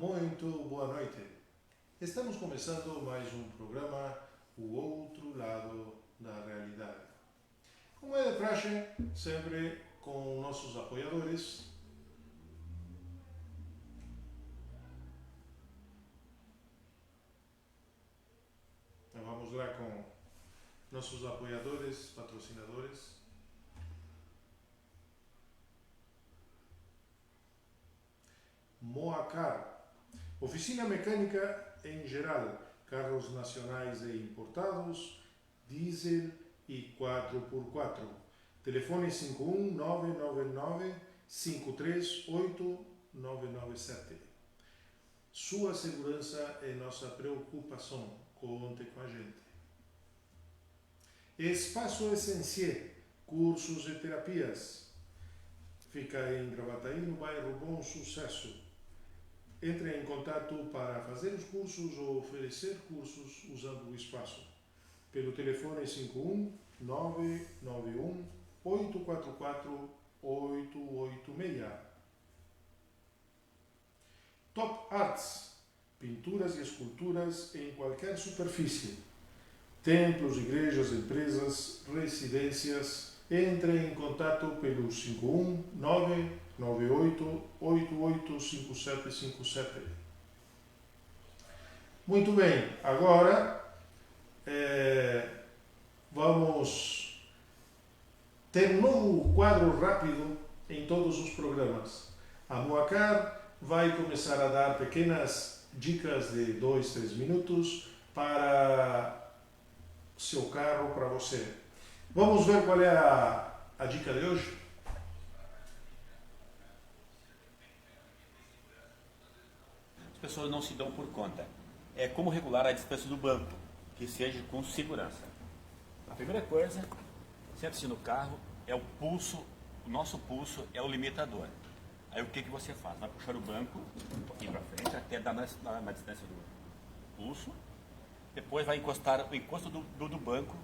Muito boa noite. Estamos começando mais um programa, O Outro Lado da Realidade. Como é de praxe, sempre com nossos apoiadores. Então vamos lá com nossos apoiadores, patrocinadores. Moacar, oficina mecânica em geral, carros nacionais e importados, diesel e 4x4. Telefone 51999-538-997. Sua segurança é nossa preocupação. Conte com a gente. Espaço Essencial, cursos e terapias. Fica em Gravataí, no bairro Bom Sucesso. Entre em contato para fazer os cursos ou oferecer cursos usando o espaço. Pelo telefone 51991-844-886. Top Arts, pinturas e esculturas em qualquer superfície. Templos, igrejas, empresas, residências. Entre em contato pelo 51998885757. Muito bem, agora vamos ter um novo quadro rápido em todos os programas. A Moacar vai começar a dar pequenas dicas de 2-3 minutos para seu carro, para você. Vamos ver qual é a dica de hoje? As pessoas não se dão por conta. É como regular a distância do banco, que seja com segurança. A primeira coisa, senta-se no carro, é o pulso, o nosso pulso é o limitador. Aí o que você faz? Vai puxar o banco um pouquinho para frente, até dar na distância do pulso. Depois vai encostar o encosto do banco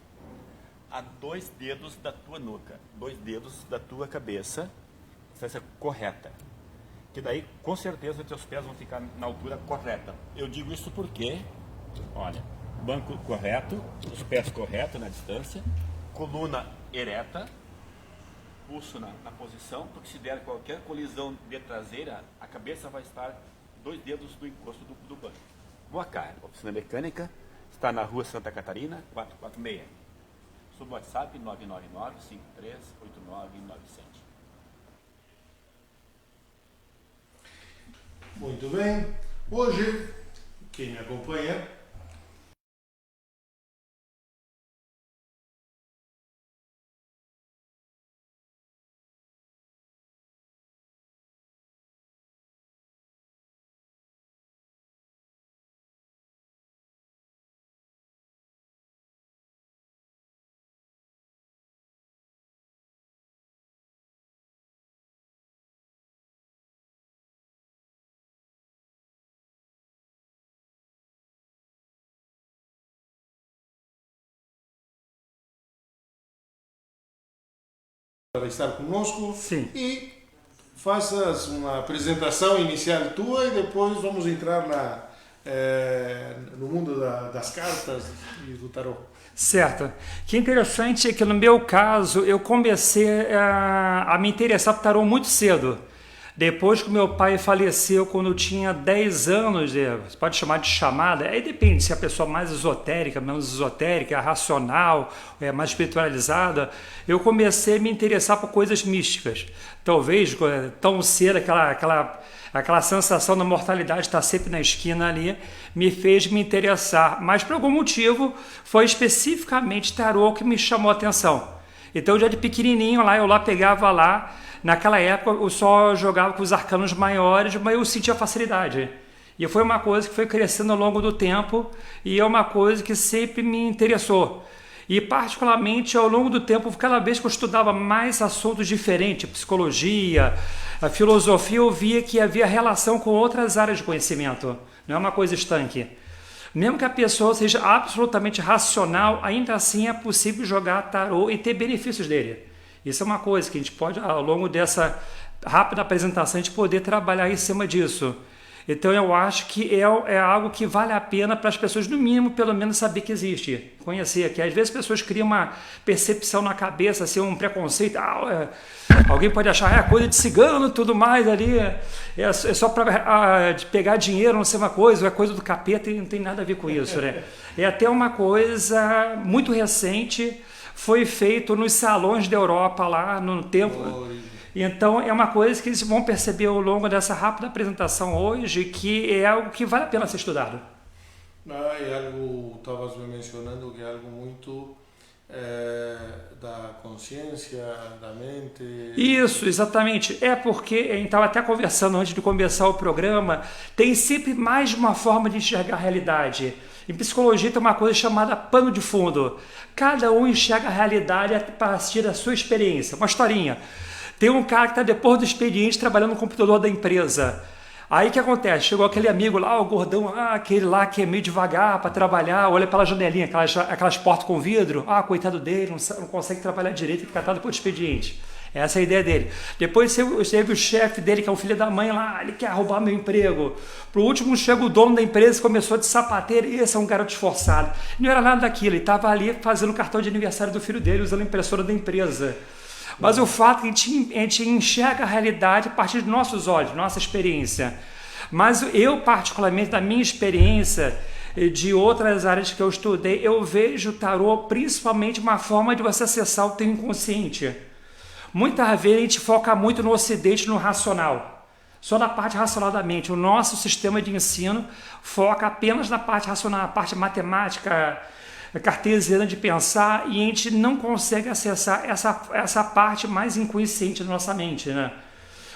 a 2 dedos da tua nuca, 2 dedos da tua cabeça, distância correta. Que daí, com certeza, teus pés vão ficar na altura correta. Eu digo isso porque, olha, banco correto, os pés corretos na distância, coluna ereta, pulso na posição, porque se der qualquer colisão de traseira, a cabeça vai estar 2 dedos do encosto do banco. Moacar, oficina mecânica, está na rua Santa Catarina, 446. Sobre o WhatsApp 999-538997. Muito bem. Hoje, quem me acompanha para estar conosco. Sim. E faças uma apresentação inicial tua e depois vamos entrar no mundo das cartas e do tarot. Certo. Que interessante é que no meu caso eu comecei a me interessar por tarô muito cedo. Depois que meu pai faleceu quando eu tinha 10 anos, você pode chamar de chamada, aí depende se é a pessoa mais esotérica, menos esotérica, racional, mais espiritualizada, eu comecei a me interessar por coisas místicas. Talvez tão cedo aquela sensação da mortalidade estar sempre na esquina ali me fez me interessar, mas por algum motivo foi especificamente tarô que me chamou a atenção. Então já de pequenininho eu pegava lá. Naquela época eu só jogava com os arcanos maiores, mas eu sentia facilidade. E foi uma coisa que foi crescendo ao longo do tempo e é uma coisa que sempre me interessou. E particularmente ao longo do tempo, cada vez que eu estudava mais assuntos diferentes, psicologia, a filosofia, eu via que havia relação com outras áreas de conhecimento. Não é uma coisa estanque. Mesmo que a pessoa seja absolutamente racional, ainda assim é possível jogar tarô e ter benefícios dele. Isso é uma coisa que a gente pode, ao longo dessa rápida apresentação, a gente poder trabalhar em cima disso. Então eu acho que é algo que vale a pena para as pessoas, no mínimo, pelo menos saber que existe, conhecer, que às vezes as pessoas criam uma percepção na cabeça, assim, um preconceito, alguém pode achar, coisa de cigano, tudo mais ali, é só para pegar dinheiro, não sei uma coisa, ou é coisa do capeta e não tem nada a ver com isso, né? É até uma coisa muito recente, foi feito nos salões da Europa lá no tempo. Então é uma coisa que eles vão perceber ao longo dessa rápida apresentação hoje, que é algo que vale a pena ser estudado. É algo, estavas me mencionando, que é algo muito da consciência, da mente. Isso, exatamente. É porque a gente estava até conversando antes de começar o programa, tem sempre mais de uma forma de enxergar a realidade. Em psicologia tem uma coisa chamada pano de fundo. Cada um enxerga a realidade a partir da sua experiência. Uma historinha. Tem um cara que está depois do expediente trabalhando no computador da empresa. Aí o que acontece? Chegou aquele amigo lá, o gordão, aquele lá que é meio devagar para trabalhar, olha pela janelinha, aquelas portas com vidro, coitado dele, não consegue trabalhar direito, fica catado depois do expediente. Essa é a ideia dele. Depois teve o chefe dele, que é o filho da mãe lá, ele quer roubar meu emprego. Pro último chega o dono da empresa e começou de sapateiro, e esse é um garoto esforçado. Não era nada daquilo, ele estava ali fazendo o cartão de aniversário do filho dele, usando a impressora da empresa. Mas o fato é que a gente enxerga a realidade a partir dos nossos olhos, nossa experiência. Mas eu, particularmente, da minha experiência, de outras áreas que eu estudei, eu vejo o tarô principalmente uma forma de você acessar o teu inconsciente. Muitas vezes a gente foca muito no ocidente, no racional. Só na parte racional da mente. O nosso sistema de ensino foca apenas na parte racional, na parte matemática, cartesiana de pensar, e a gente não consegue acessar essa parte mais inconsciente da nossa mente, né?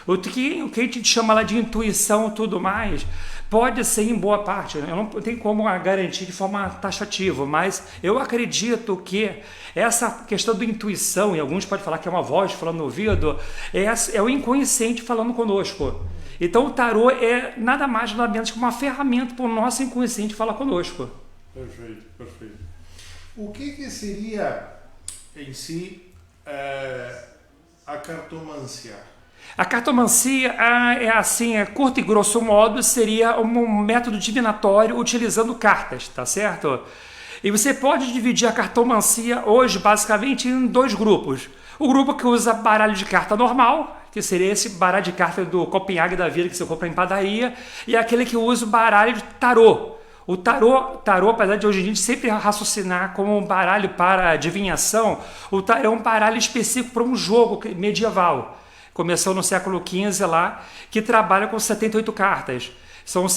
O que a gente chama lá de intuição e tudo mais, pode ser em boa parte, eu não tenho como garantir de forma taxativa, mas eu acredito que essa questão da intuição, e alguns podem falar que é uma voz falando no ouvido, é o inconsciente falando conosco. Então o tarô é nada mais nada menos que uma ferramenta para o nosso inconsciente falar conosco. Perfeito, perfeito. O que seria em si a cartomancia? A cartomancia é assim, curto e grosso modo, seria um método divinatório utilizando cartas, tá certo? E você pode dividir a cartomancia hoje basicamente em dois grupos. O grupo que usa baralho de carta normal, que seria esse baralho de carta do Copenhague da vida que você compra em padaria, e aquele que usa o baralho de tarô. O tarô, apesar de hoje a gente sempre raciocinar como um baralho para adivinhação, o tarô é um baralho específico para um jogo medieval. Começou no século XV lá, que trabalha com 78 cartas. São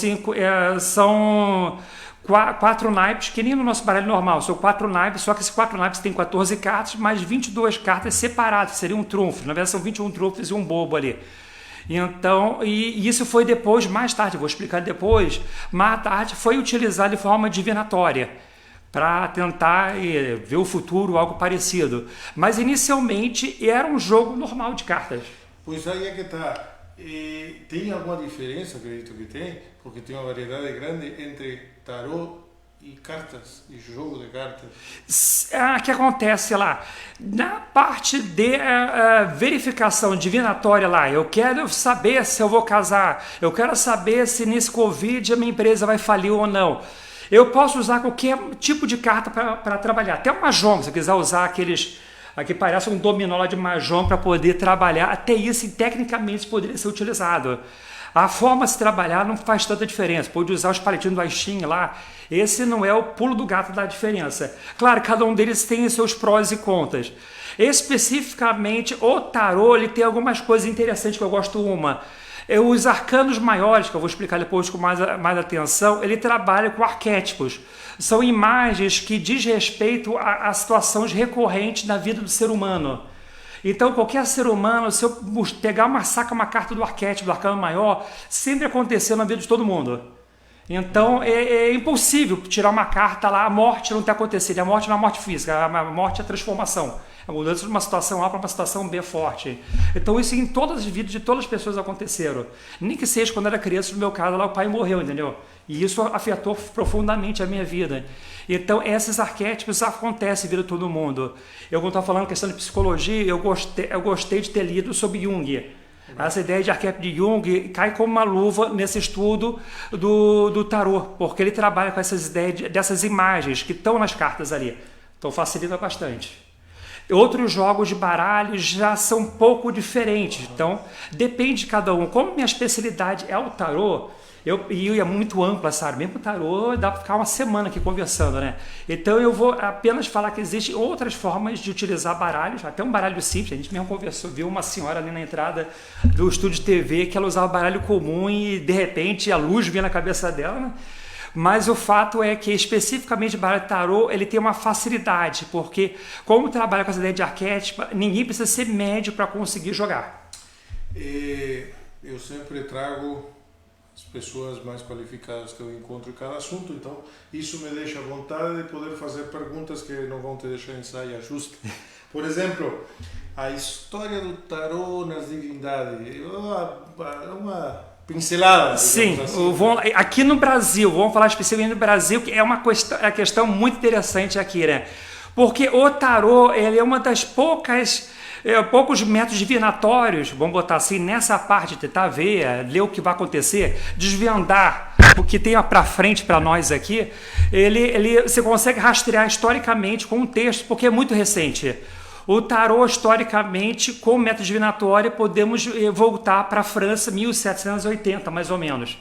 4 naipes, que nem no nosso baralho normal, são 4 naipes, só que esses 4 naipes têm 14 cartas, mais 22 cartas separadas, seria um trunfo. Na verdade são 21 trunfos e um bobo ali. Então, e isso foi depois, mais tarde, vou explicar depois, mais tarde foi utilizado de forma divinatória para tentar ver o futuro, algo parecido. Mas inicialmente era um jogo normal de cartas. Pois aí é que está. Tem alguma diferença, acredito que tem, porque tem uma variedade grande entre tarô e cartas, e jogo de cartas. O que acontece lá? Na parte de verificação divinatória lá, eu quero saber se eu vou casar, eu quero saber se nesse Covid a minha empresa vai falir ou não. Eu posso usar qualquer tipo de carta para trabalhar, até uma mahjong, se eu quiser usar aqueles... Aqui parece um dominó lá de mahjong para poder trabalhar, até isso tecnicamente poderia ser utilizado. A forma de se trabalhar não faz tanta diferença, pode usar os palitinhos do Aixin lá, esse não é o pulo do gato da diferença. Claro, cada um deles tem os seus prós e contras. Especificamente, o tarô ele tem algumas coisas interessantes que eu gosto uma. Os arcanos maiores, que eu vou explicar depois com mais atenção, ele trabalha com arquétipos. São imagens que diz respeito a situações recorrentes na vida do ser humano. Então, qualquer ser humano, se eu pegar uma carta do arquétipo, do arcano maior, sempre aconteceu na vida de todo mundo. Então, é impossível tirar uma carta lá, a morte não está acontecendo. A morte não é a morte física, a morte é a transformação. A mudança de uma situação A para uma situação B forte. Então, isso em todas as vidas de todas as pessoas aconteceram. Nem que seja quando era criança, no meu caso, lá o pai morreu, entendeu? E isso afetou profundamente a minha vida. Então, esses arquétipos acontecem na vida de todo mundo. Eu, quando estava falando questão de psicologia, eu gostei de ter lido sobre Jung. Essa ideia de arquétipo de Jung cai como uma luva nesse estudo do tarô, porque ele trabalha com essas ideias dessas imagens que estão nas cartas ali. Então facilita bastante. Outros jogos de baralho já são um pouco diferentes, então depende de cada um. Como minha especialidade é o tarô, e é muito ampla, sabe? Mesmo o tarô dá para ficar uma semana aqui conversando, né? Então eu vou apenas falar que existem outras formas de utilizar baralhos, até um baralho simples. A gente mesmo conversou, viu uma senhora ali na entrada do estúdio de TV que ela usava baralho comum e de repente a luz vinha na cabeça dela, né? Mas o fato é que, especificamente, o baralho tarô, ele tem uma facilidade, porque, como trabalha com essa ideia de arquétipo, ninguém precisa ser médio para conseguir jogar. Eu sempre trago as pessoas mais qualificadas que eu encontro em cada assunto, então isso me deixa à vontade de poder fazer perguntas que não vão te deixar em saia justa. Por exemplo, a história do tarô nas divindades, uma pincelada. Sim, assim, aqui no Brasil, vamos falar especificamente no Brasil, que é uma questão muito interessante aqui, né? Porque o tarô, ele é uma das poucos métodos divinatórios, vamos botar assim, nessa parte, tentar ver, ler o que vai acontecer, desvendar o que tem para frente para nós aqui, você consegue rastrear historicamente com um texto, porque é muito recente. O tarô, historicamente, com método divinatório, podemos voltar para a França, 1780, mais ou menos.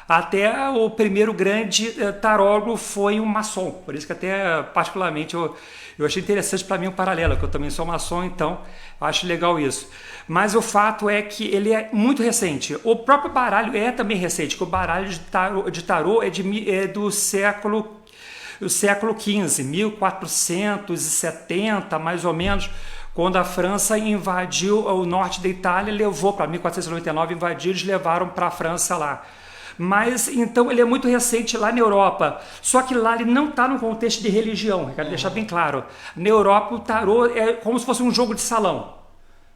Até o primeiro grande tarólogo foi um maçom, por isso que até, particularmente, eu achei interessante para mim um paralelo, que eu também sou maçom, então acho legal isso. Mas o fato é que ele é muito recente. O próprio baralho é também recente, que o baralho de tarô é do século XV, 1470, mais ou menos, quando a França invadiu o norte da Itália, levou para 1499, invadiu, eles levaram para a França lá. Mas, então, ele é muito recente lá na Europa. Só que lá ele não está no contexto de religião, quero deixar bem claro. Na Europa, o tarô é como se fosse um jogo de salão,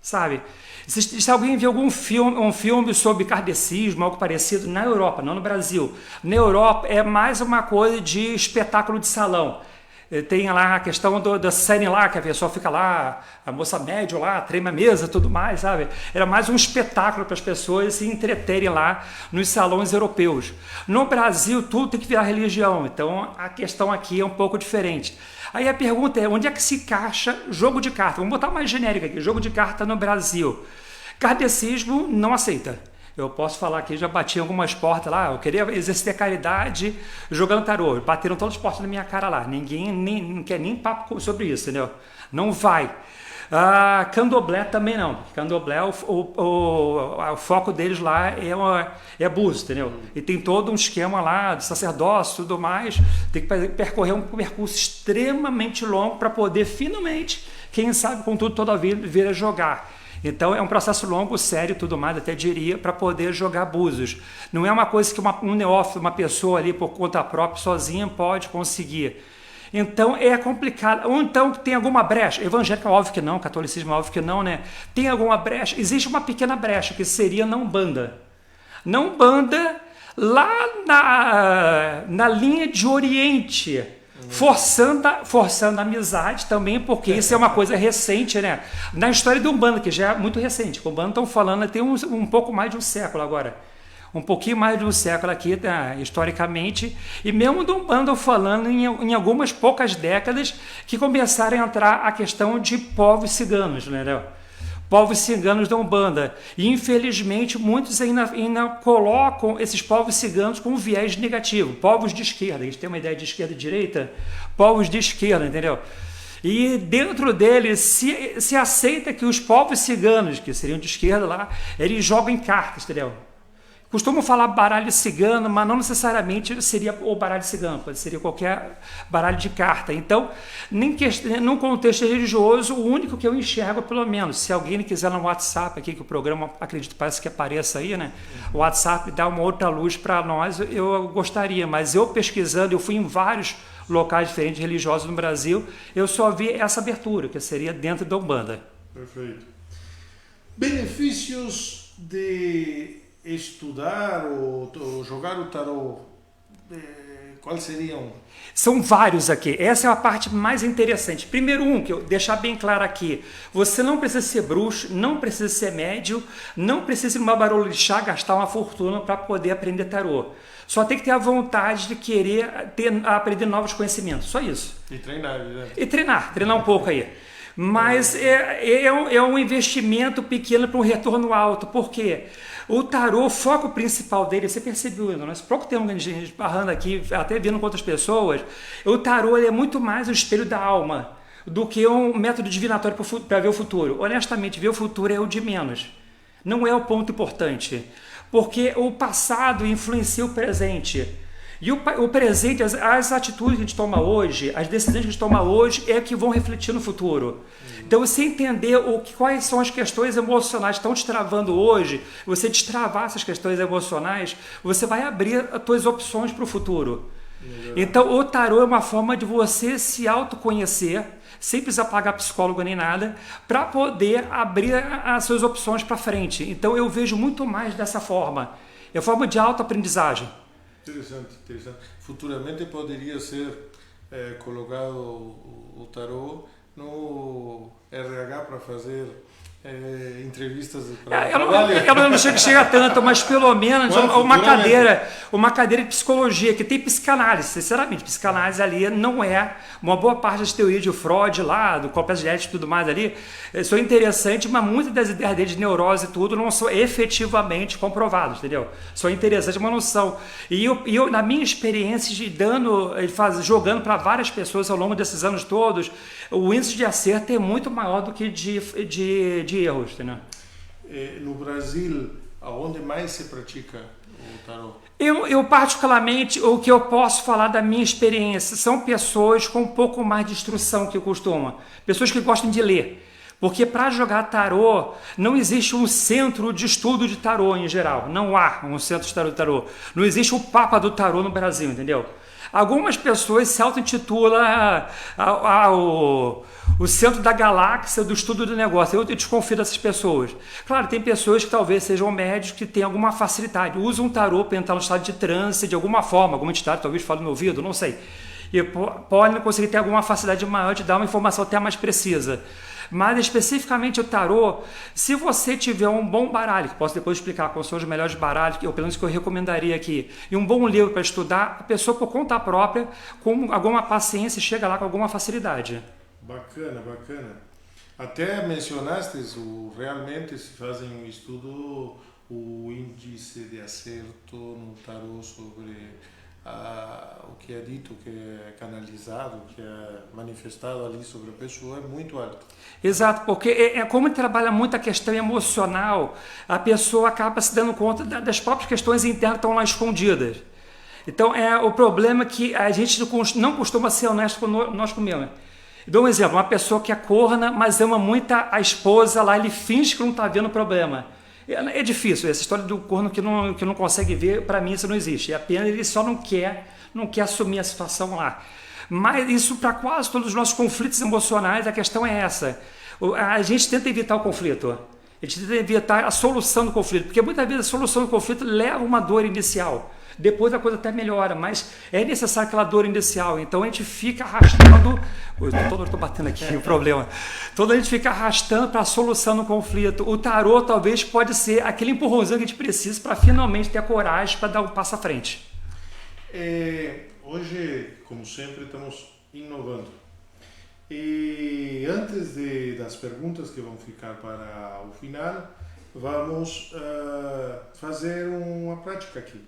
sabe? Se alguém viu um filme sobre kardecismo, algo parecido, na Europa, não no Brasil. Na Europa é mais uma coisa de espetáculo de salão. Tem lá a questão da cena lá, que a pessoa fica lá, a moça médio lá, treme a mesa, tudo mais, sabe? Era mais um espetáculo para as pessoas se entreterem lá nos salões europeus. No Brasil, tudo tem que virar religião, então a questão aqui é um pouco diferente. Aí a pergunta é, onde é que se encaixa jogo de carta? Vamos botar mais genérico aqui, jogo de carta no Brasil. Kardecismo não aceita. Eu posso falar aqui, já bati em algumas portas lá, eu queria exercer caridade jogando tarô, bateram todas as portas na minha cara lá, ninguém não quer nem papo sobre isso, entendeu? Não vai. Candomblé também não, Candomblé, o foco deles lá é búzio, entendeu? E tem todo um esquema lá de sacerdócio e tudo mais, tem que percorrer um percurso extremamente longo para poder finalmente, quem sabe com tudo toda a vida, vir a jogar. Então é um processo longo, sério e tudo mais, até diria, para poder jogar búzios. Não é uma coisa que um neófito, uma pessoa ali por conta própria, sozinha, pode conseguir. Então é complicado. Ou então tem alguma brecha. Evangélico, óbvio que não, catolicismo, óbvio que não, né? Tem alguma brecha? Existe uma pequena brecha, que seria na Umbanda. Na Umbanda, lá na linha de Oriente, forçando a amizade também, porque isso é uma coisa recente, né? Na história do Umbanda, que já é muito recente. O Umbanda estão falando, tem um pouco mais de um século agora. Um pouquinho mais de um século aqui, historicamente. E mesmo do Umbanda estão falando em algumas poucas décadas que começaram a entrar a questão de povos ciganos, né? Povos ciganos da Umbanda. E, infelizmente, muitos ainda colocam esses povos ciganos com um viés negativo. Povos de esquerda. A gente tem uma ideia de esquerda e direita? Povos de esquerda, entendeu? E dentro deles se aceita que os povos ciganos, que seriam de esquerda lá, eles jogam em cartas, entendeu? Costumam falar baralho cigano, mas não necessariamente seria o baralho cigano, seria qualquer baralho de carta. Então, num contexto religioso, o único que eu enxergo, pelo menos, se alguém quiser no WhatsApp aqui, que o programa, acredito, parece que apareça aí, né? O WhatsApp dá uma outra luz para nós, eu gostaria, mas eu pesquisando, eu fui em vários locais diferentes religiosos no Brasil, eu só vi essa abertura, que seria dentro da Umbanda. Perfeito. Benefícios de estudar ou jogar o tarô quais seriam? São vários aqui. Essa é a parte mais interessante. Primeiro que eu deixar bem claro aqui. Você não precisa ser bruxo, não precisa ser médio, não precisa ir numa barolixá gastar uma fortuna para poder aprender tarô. Só tem que ter a vontade de querer aprender novos conhecimentos. Só isso. E treinar, né? E treinar um pouco aí. Mas é um investimento pequeno para um retorno alto. Por quê? O tarô, o foco principal dele, você percebeu, nós pouco tempo que a gente esbarrando aqui, até vendo com outras pessoas, o tarô ele é muito mais o espelho da alma do que um método divinatório para ver o futuro. Honestamente, ver o futuro é o de menos. Não é o ponto importante. Porque o passado influencia o presente. E o presente, as atitudes que a gente toma hoje, as decisões que a gente toma hoje é que vão refletir no futuro. Então, você entender quais são as questões emocionais que estão te travando hoje, você destravar essas questões emocionais, você vai abrir as suas opções para o futuro. Então, o tarô é uma forma de você se autoconhecer, sem precisar pagar psicólogo nem nada, para poder abrir as suas opções para frente. Então, eu vejo muito mais dessa forma. É a forma de autoaprendizagem. Interessante. Futuramente poderia ser colocado o tarô no RH para fazer entrevistas para eu não chega tanto, mas pelo menos uma cadeira de psicologia, que tem psicanálise. Sinceramente, psicanálise ali não é uma boa parte das teorias de Freud lá, do complexo de Édipo e tudo mais ali, são interessantes, mas muitas das ideias dele de neurose e tudo não são efetivamente comprovadas, entendeu? São interessantes, mas não são. E eu na minha experiência jogando para várias pessoas ao longo desses anos todos, o índice de acerto é muito maior do que de erros, entendeu? No Brasil, aonde mais se pratica o tarô? Eu particularmente, o que eu posso falar da minha experiência, são pessoas com um pouco mais de instrução que eu costumo. Pessoas que gostam de ler. Porque para jogar tarô, não existe um centro de estudo de tarô em geral. Não há um centro de estudo de tarô. Não existe o Papa do tarô no Brasil, entendeu? Algumas pessoas se auto-intitulam o centro da galáxia do estudo do negócio. Eu desconfio dessas pessoas. Claro, tem pessoas que talvez sejam médios que têm alguma facilidade. Usam o tarô para entrar no estado de transe de alguma forma. Alguma entidade talvez fale no ouvido, não sei. E podem conseguir ter alguma facilidade maior de dar uma informação até mais precisa. Mas especificamente o tarô, se você tiver um bom baralho, que posso depois explicar quais são os melhores baralhos, pelo menos que eu recomendaria aqui, e um bom livro para estudar, a pessoa por conta própria, com alguma paciência, chega lá com alguma facilidade. Bacana. Até mencionaste, realmente se fazem um estudo, o índice de acerto no tarô sobre o que é dito, o que é canalizado, o que é manifestado ali sobre a pessoa é muito alto. Exato, porque como trabalha muito a questão emocional, a pessoa acaba se dando conta das próprias questões internas que estão lá escondidas. Então, o problema é que a gente não costuma ser honesto conosco mesmo. Dou um exemplo, uma pessoa que é corna, mas ama muito a esposa lá, ele finge que não está vendo o problema. É difícil, essa história do corno que não consegue ver, para mim isso não existe. É apenas ele só não quer assumir a situação lá. Mas isso para quase todos os nossos conflitos emocionais, a questão é essa. A gente tenta evitar o conflito. A gente tenta evitar a solução do conflito, porque muitas vezes a solução do conflito leva uma dor inicial. Depois a coisa até melhora, mas é necessário aquela dor inicial. Então a gente fica arrastando. Estou batendo aqui o problema. Então a gente fica arrastando para a solução do conflito. O tarô talvez pode ser aquele empurrãozinho que a gente precisa para finalmente ter a coragem para dar um passo à frente. Hoje, como sempre, estamos inovando. E antes das perguntas que vão ficar para o final, vamos fazer uma prática aqui.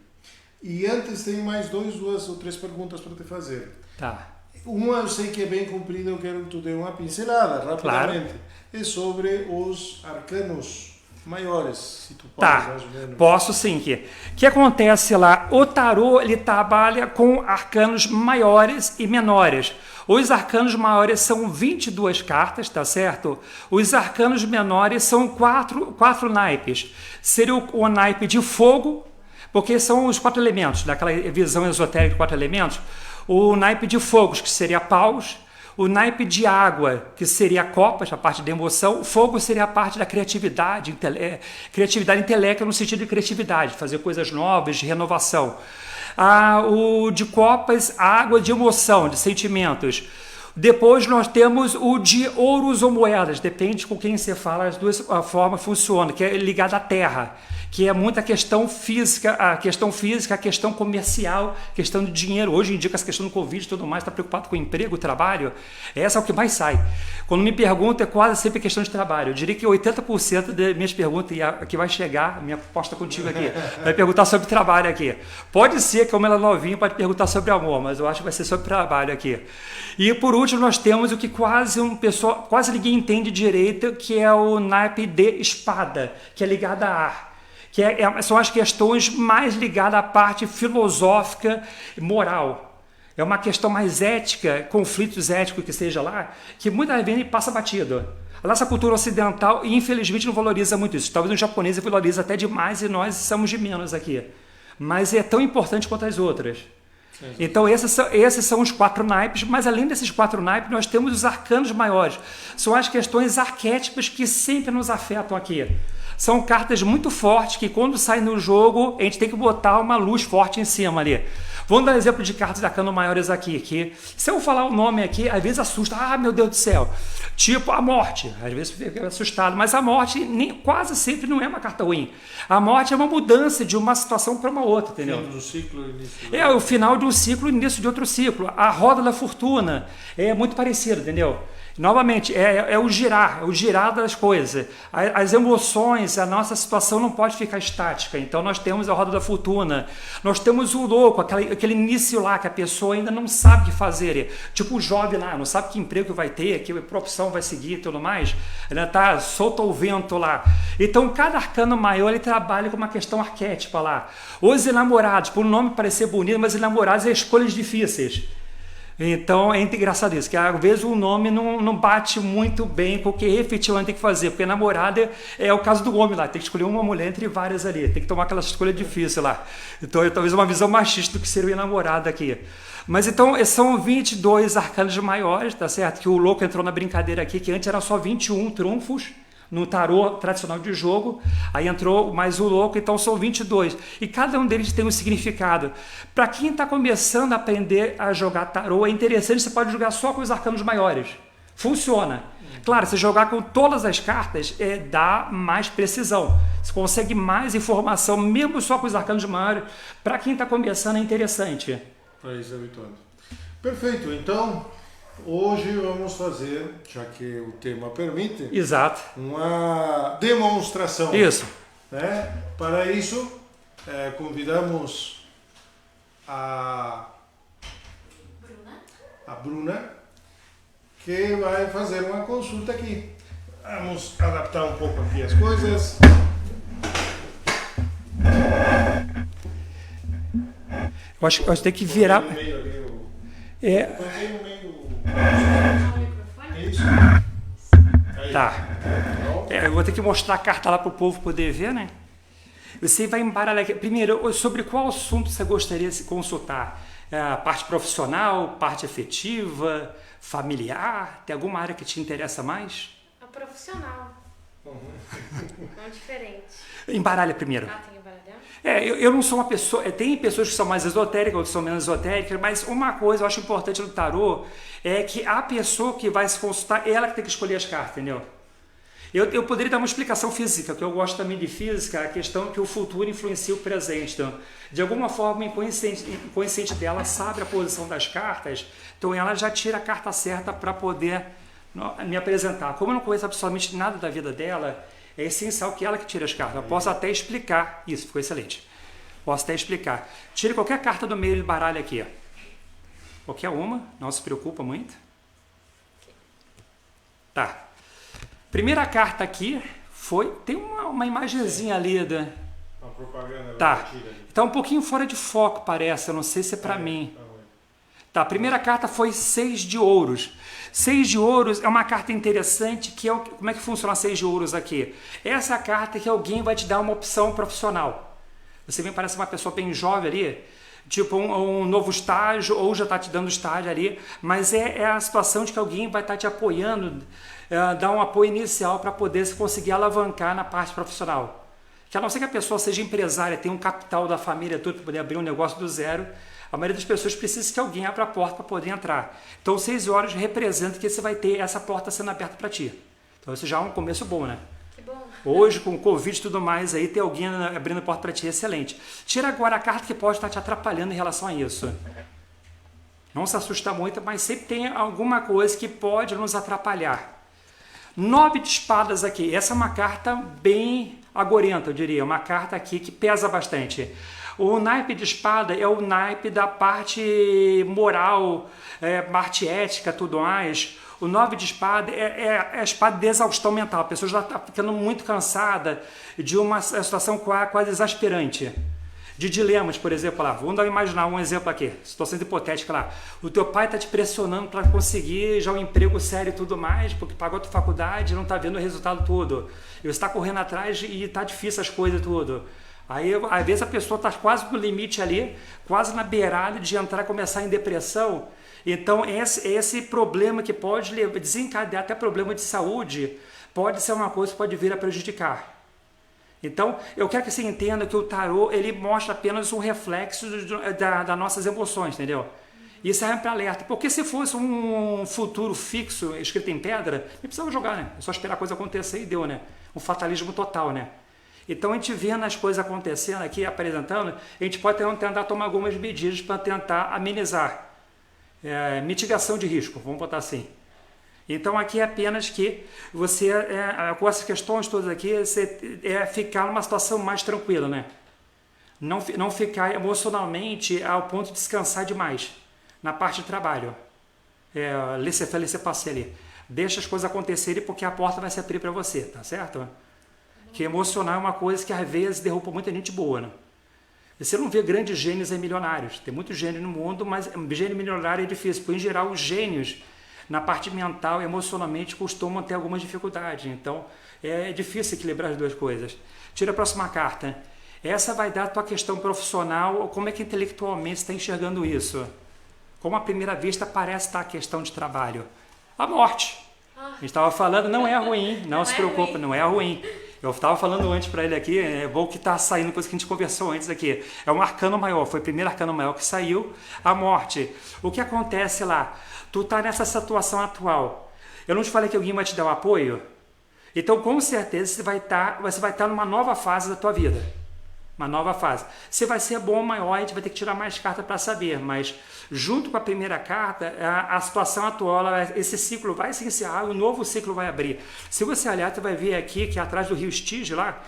E antes tem mais duas ou três perguntas para te fazer. Tá. Uma eu sei que é bem comprida, eu quero que tu dê uma pincelada rapidamente. Claro. É sobre os arcanos maiores, se tu pode, mais ou menos. Posso sim. O que acontece lá? O tarô ele trabalha com arcanos maiores e menores. Os arcanos maiores são 22 cartas, tá certo? Os arcanos menores são quatro naipes. Seria o naipe de fogo, porque são os 4 elementos, daquela visão esotérica de 4 elementos. O naipe de fogos, que seria paus. O naipe de água, que seria a copas, a parte da emoção. O fogo seria a parte da criatividade, criatividade intelectual no sentido de criatividade, fazer coisas novas, de renovação. O de copas, a água de emoção, de sentimentos. Depois nós temos o de ouros ou moedas, depende com quem você fala, as duas formas funcionam, que é ligado à terra, que é muita questão física, a questão comercial, questão de dinheiro. Hoje em dia, com essa questão do Covid e tudo mais, está preocupado com o emprego, o trabalho, essa é o que mais sai. Quando me perguntam, é quase sempre questão de trabalho. Eu diria que 80% das minhas perguntas, e a que vai chegar, minha aposta contigo aqui, vai perguntar sobre trabalho aqui. Pode ser que, como ela é novinha, pode perguntar sobre amor, mas eu acho que vai ser sobre trabalho aqui. E por último, nós temos o que quase ninguém entende direito, que é o naipe de espada, que é ligado a ar. São as questões mais ligadas à parte filosófica e moral. É uma questão mais ética, conflitos éticos que seja lá, que muitas vezes passa batido. A nossa cultura ocidental, infelizmente, não valoriza muito isso. Talvez o japonês valorize até demais e nós somos de menos aqui. Mas é tão importante quanto as outras. Então esses são os 4 naipes, mas além desses 4 naipes nós temos os arcanos maiores. São as questões arquétipas que sempre nos afetam aqui. São cartas muito fortes que quando saem no jogo a gente tem que botar uma luz forte em cima ali. Vamos dar um exemplo de cartas de arcano maiores aqui, que se eu falar o nome aqui, às vezes assusta. Meu Deus do céu. Tipo a morte. Às vezes fica assustado, mas a morte quase sempre não é uma carta ruim. A morte é uma mudança de uma situação para uma outra, entendeu? Fim do ciclo, início. É o final de um ciclo e início de outro ciclo. A roda da fortuna é muito parecida, entendeu? Novamente, é o girar das coisas. As emoções, a nossa situação não pode ficar estática. Então nós temos a roda da fortuna, nós temos o louco, aquele início lá que a pessoa ainda não sabe o que fazer. Tipo o jovem lá, não sabe que emprego vai ter, que profissão vai seguir e tudo mais. Ele está solto ao vento lá. Então cada arcano maior ele trabalha com uma questão arquétipa lá. Os enamorados, por um nome parecer bonito, mas enamorados é escolhas difíceis. Então é engraçado isso, que às vezes o nome não bate muito bem com o que efetivamente tem que fazer, porque namorada é o caso do homem lá, tem que escolher uma mulher entre várias ali, tem que tomar aquela escolha difícil lá. Então é talvez uma visão machista do que seria o namorado aqui. Mas então são 22 arcanos maiores, tá certo? Que o louco entrou na brincadeira aqui, que antes era só 21 trunfos, no tarô tradicional de jogo, aí entrou mais o louco, então são 22. E cada um deles tem um significado. Para quem está começando a aprender a jogar tarô, é interessante, você pode jogar só com os arcanos maiores. Funciona. Claro, se jogar com todas as cartas, dá mais precisão. Você consegue mais informação, mesmo só com os arcanos maiores. Para quem está começando, é interessante. Para isso habituado. Perfeito, então... Hoje vamos fazer, já que o tema permite, exato, uma demonstração. Isso. Né? Para isso, convidamos a Bruna, que vai fazer uma consulta aqui. Vamos adaptar um pouco aqui as coisas. Eu acho que tem que virar. Isso. Tá. Eu vou ter que mostrar a carta lá para o povo poder ver, né? Você vai embaralhar aqui. Primeiro, sobre qual assunto você gostaria de se consultar? Parte profissional, parte afetiva, familiar? Tem alguma área que te interessa mais? A profissional. Não diferente. Embaralha primeiro. Tem que embaralhar? Eu não sou uma pessoa... Tem pessoas que são mais esotéricas, outras que são menos esotéricas, mas uma coisa eu acho importante no tarô é que a pessoa que vai se consultar, ela que tem que escolher as cartas, entendeu? Eu poderia dar uma explicação física, que eu gosto também de física, a questão que o futuro influencia o presente. Então, de alguma forma, o inconsciente dela sabe a posição das cartas, então ela já tira a carta certa para poder me apresentar. Como eu não conheço absolutamente nada da vida dela, é essencial que ela que tire as cartas. Eu posso até explicar. Isso, ficou excelente. Posso até explicar. Tire qualquer carta do meio do baralho aqui. Qualquer uma, não se preocupa muito. Tá. Primeira carta aqui foi... Tem uma imagenzinha ali. Uma propaganda. Tá. Tá um pouquinho fora de foco, parece. Eu não sei se é para mim. Tá, a primeira carta foi 6 de ouros. 6 de ouros é uma carta interessante, que é como é que funciona 6 de ouros aqui? Essa carta é que alguém vai te dar uma opção profissional. Você me parece uma pessoa bem jovem ali, tipo um novo estágio, ou já está te dando estágio ali, mas é a situação de que alguém vai estar te apoiando, dar um apoio inicial para poder se conseguir alavancar na parte profissional. Que a não ser que a pessoa seja empresária, tenha um capital da família tudo para poder abrir um negócio do zero, a maioria das pessoas precisa que alguém abra a porta para poder entrar. Então 6 horas representa que você vai ter essa porta sendo aberta para ti. Então isso já é um começo bom, né? Que bom. Hoje, com o Covid e tudo mais, aí ter alguém abrindo a porta para ti é excelente. Tira agora a carta que pode estar te atrapalhando em relação a isso. Não se assusta muito, mas sempre tem alguma coisa que pode nos atrapalhar. 9 de espadas aqui. Essa é uma carta bem agorenta, eu diria. Uma carta aqui que pesa bastante. O naipe de espada é o naipe da parte moral, parte ética, tudo mais. O 9 de espada é a espada de exaustão mental. A pessoa já está ficando muito cansada de uma situação quase exasperante. De dilemas, por exemplo, lá. Vamos imaginar um exemplo aqui, situações hipotéticas lá. O teu pai está te pressionando para conseguir já um emprego sério e tudo mais, porque pagou a tua faculdade e não está vendo o resultado todo. E você está correndo atrás e está difícil as coisas tudo. Aí, às vezes, a pessoa está quase no limite ali, quase na beirada de entrar e começar em depressão. Então, esse problema que pode desencadear até problema de saúde, pode ser uma coisa que pode vir a prejudicar. Então, eu quero que você entenda que o tarô, ele mostra apenas um reflexo das nossas emoções, entendeu? E serve para alerta, porque se fosse um futuro fixo, escrito em pedra, não precisava jogar, né? É só esperar a coisa acontecer e deu, né? Um fatalismo total, né? Então, a gente vendo as coisas acontecendo aqui, apresentando, a gente pode tentar tomar algumas medidas para tentar amenizar. Mitigação de risco, vamos botar assim. Então aqui é apenas que você, com essas questões todas aqui, você ficar numa situação mais tranquila, né? Não ficar emocionalmente ao ponto de descansar demais na parte de trabalho. Laissez passer ali. Deixa as coisas acontecerem porque a porta vai se abrir para você, tá certo? Que emocionar é uma coisa que às vezes derruba muita gente boa, né? Você não vê grandes gênios e milionários. Tem muito gênio no mundo, mas gênio milionário é difícil. Porque, em geral, os gênios, na parte mental, emocionalmente, costumam ter algumas dificuldades. Então, é difícil equilibrar as duas coisas. Tira a próxima carta. Essa vai dar a tua questão profissional, como é que intelectualmente você está enxergando isso. Como à primeira vista parece estar a questão de trabalho. A morte. A gente estava falando, não é ruim, não se preocupe, não é ruim. Eu estava falando antes para ele aqui, vou que está saindo, coisa que a gente conversou antes aqui. É um arcano maior, foi o primeiro arcano maior que saiu, a morte. O que acontece lá? Tu está nessa situação atual. Eu não te falei que alguém vai te dar o apoio? Então, com certeza, você vai estar numa nova fase da tua vida. Uma nova fase. Se vai ser bom ou maior, a gente vai ter que tirar mais cartas para saber, mas junto com a primeira carta, a situação atual, esse ciclo vai se encerrar, um novo ciclo vai abrir. Se você olhar, você vai ver aqui que atrás do rio Estige lá,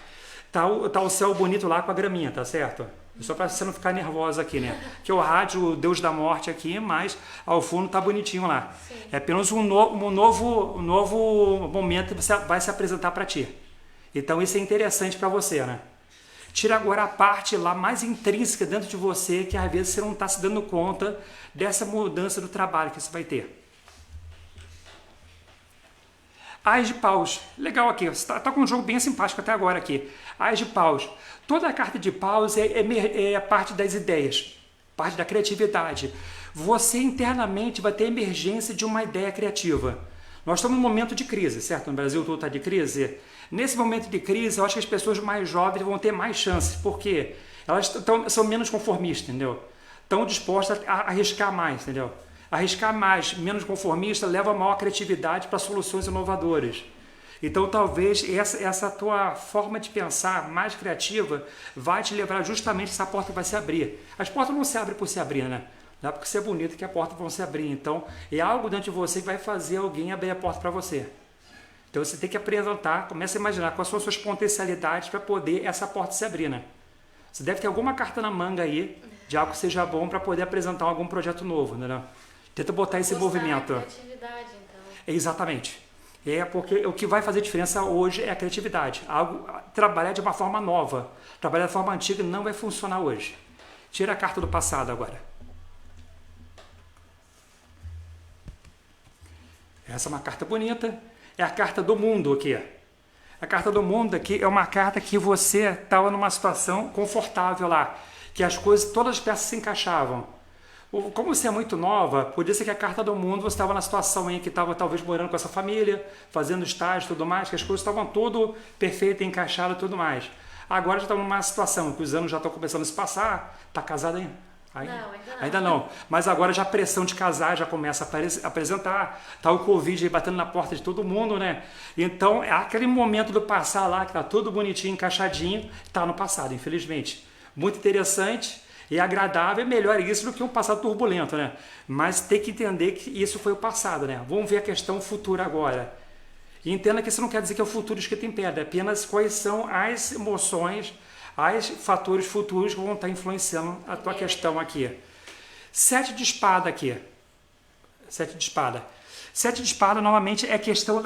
tá o céu bonito lá com a graminha, tá certo? Só para você não ficar nervosa aqui, né? Que é o rádio, o Deus da Morte aqui, mas ao fundo tá bonitinho lá. Sim. É apenas um novo momento que vai se apresentar para ti. Então isso é interessante para você, né? Tira agora a parte lá mais intrínseca dentro de você, que às vezes você não está se dando conta dessa mudança do trabalho que você vai ter. Ás de paus. Legal aqui. Você está com um jogo bem simpático até agora aqui. Ás de paus. Toda a carta de paus é a parte das ideias, parte da criatividade. Você internamente vai ter emergência de uma ideia criativa. Nós estamos num momento de crise, certo? No Brasil todo está de crise. Nesse momento de crise, eu acho que as pessoas mais jovens vão ter mais chances, porque elas são menos conformistas, entendeu? Estão dispostas a arriscar mais, entendeu? Arriscar mais, menos conformista, leva a maior criatividade para soluções inovadoras. Então, talvez essa tua forma de pensar mais criativa vai te levar justamente essa porta vai se abrir. As portas não se abrem por se abrir, né? Não é porque você é bonito que a porta vão se abrir. Então, é algo dentro de você que vai fazer alguém abrir a porta para você. Então, você tem que apresentar, começa a imaginar quais são as suas potencialidades para poder essa porta se abrir, né? Você deve ter alguma carta na manga aí, de algo que seja bom para poder apresentar algum projeto novo, né? Tenta botar esse movimento. Criatividade, então. Exatamente. Porque o que vai fazer diferença hoje é a criatividade. Trabalhar de uma forma nova. Trabalhar de forma antiga não vai funcionar hoje. Tira a carta do passado agora. Essa é uma carta bonita. É a carta do mundo aqui. A carta do mundo aqui é uma carta que você estava numa situação confortável lá. que as coisas, todas as peças se encaixavam. Como você é muito nova, podia ser que a carta do mundo você estava na situação em que estava talvez morando com essa família, fazendo estágio e tudo mais, que as coisas estavam tudo perfeitas, encaixadas e tudo mais. Agora já está numa situação que os anos já estão começando a se passar. Está casada ainda? Não, Ainda não. Mas agora já a pressão de casar já começa a apresentar. Está o Covid aí batendo na porta de todo mundo, né? Então, aquele momento do passar lá, que está tudo bonitinho, encaixadinho, está no passado, infelizmente. Muito interessante e agradável, é melhor isso do que um passado turbulento, né? Mas tem que entender que isso foi o passado, né? Vamos ver a questão futura agora. E entenda que isso não quer dizer que é o futuro escrito em pedra, é apenas quais são as emoções, os fatores futuros que vão estar influenciando a tua questão aqui. 7 de espada aqui. 7 de espada. 7 de espada, novamente, é questão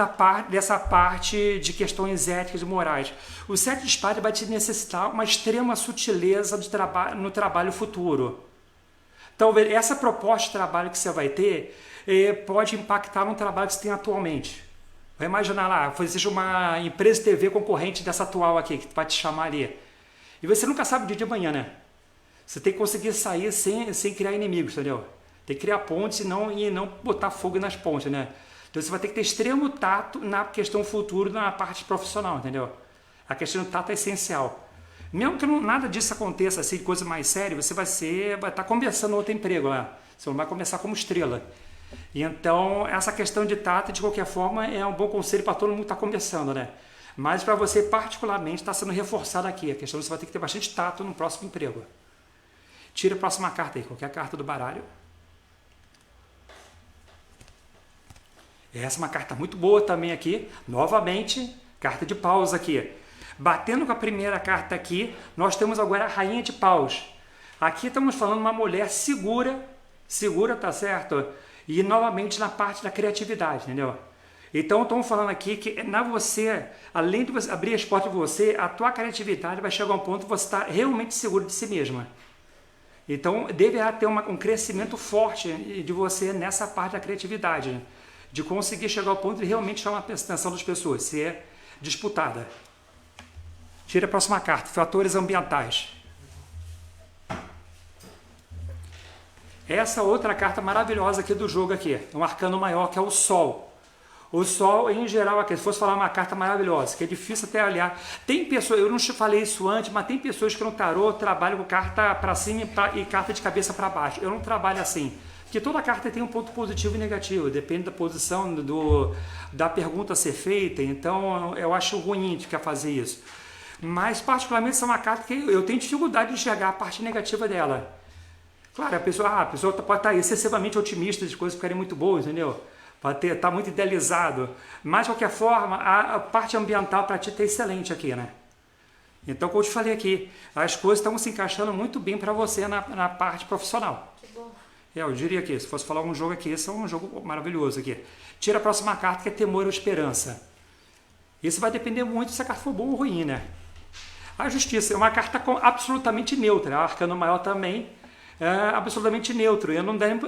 dessa parte de questões éticas e morais. O 7 de espada vai te necessitar uma extrema sutileza no trabalho futuro. Talvez essa proposta de trabalho que você vai ter pode impactar no trabalho que você tem atualmente. Vai imaginar lá, seja uma empresa de TV concorrente dessa atual aqui, que vai te chamar ali. E você nunca sabe o dia de amanhã, né? Você tem que conseguir sair sem criar inimigos, entendeu? Tem que criar pontes e não botar fogo nas pontes, né? Então você vai ter que ter extremo tato na questão futuro, na parte profissional, entendeu? A questão do tato é essencial. Mesmo que nada disso aconteça, assim, de coisa mais séria, você vai estar começando outro emprego lá. Você não vai começar como estrela. E então, essa questão de tato, de qualquer forma, é um bom conselho para todo mundo que está começando, né? Mas para você, particularmente, está sendo reforçado aqui. A questão é que você vai ter que ter bastante tato no próximo emprego. Tira a próxima carta aí, qualquer carta do baralho. Essa é uma carta muito boa também aqui. Novamente, carta de paus aqui. Batendo com a primeira carta aqui, nós temos agora a rainha de paus. Aqui estamos falando de uma mulher segura, tá certo? E novamente na parte da criatividade, entendeu? Então estamos falando aqui que além de você abrir as portas de você, a tua criatividade vai chegar a um ponto que você está realmente seguro de si mesma. Então deverá ter um crescimento forte de você nessa parte da criatividade, né? De conseguir chegar ao ponto de realmente chamar a atenção das pessoas, ser disputada. Tira a próxima carta, fatores ambientais. Essa outra carta maravilhosa aqui do jogo aqui, um arcano maior que é o Sol. O Sol, em geral, aqui, se fosse falar uma carta maravilhosa, que é difícil até olhar. Tem pessoas, eu não falei isso antes, mas tem pessoas que no tarô trabalham com carta para cima e carta de cabeça para baixo. Eu não trabalho assim. Porque toda carta tem um ponto positivo e negativo, depende da posição da pergunta a ser feita, então eu acho ruim de fazer isso. Mas, particularmente, essa é uma carta que eu tenho dificuldade de enxergar a parte negativa dela. Claro, a pessoa pode estar excessivamente otimista, as coisas ficarem muito boas, entendeu? Pode estar muito idealizado. Mas, de qualquer forma, a parte ambiental para ti está excelente aqui, né? Então, como eu te falei aqui, as coisas estão se encaixando muito bem para você na parte profissional. Eu diria que, se fosse falar um jogo aqui, esse é um jogo maravilhoso aqui. Tira a próxima carta, que é temor ou esperança. Isso vai depender muito se a carta for boa ou ruim, né? A justiça é uma carta absolutamente neutra. A arcano maior também é absolutamente neutro. Eu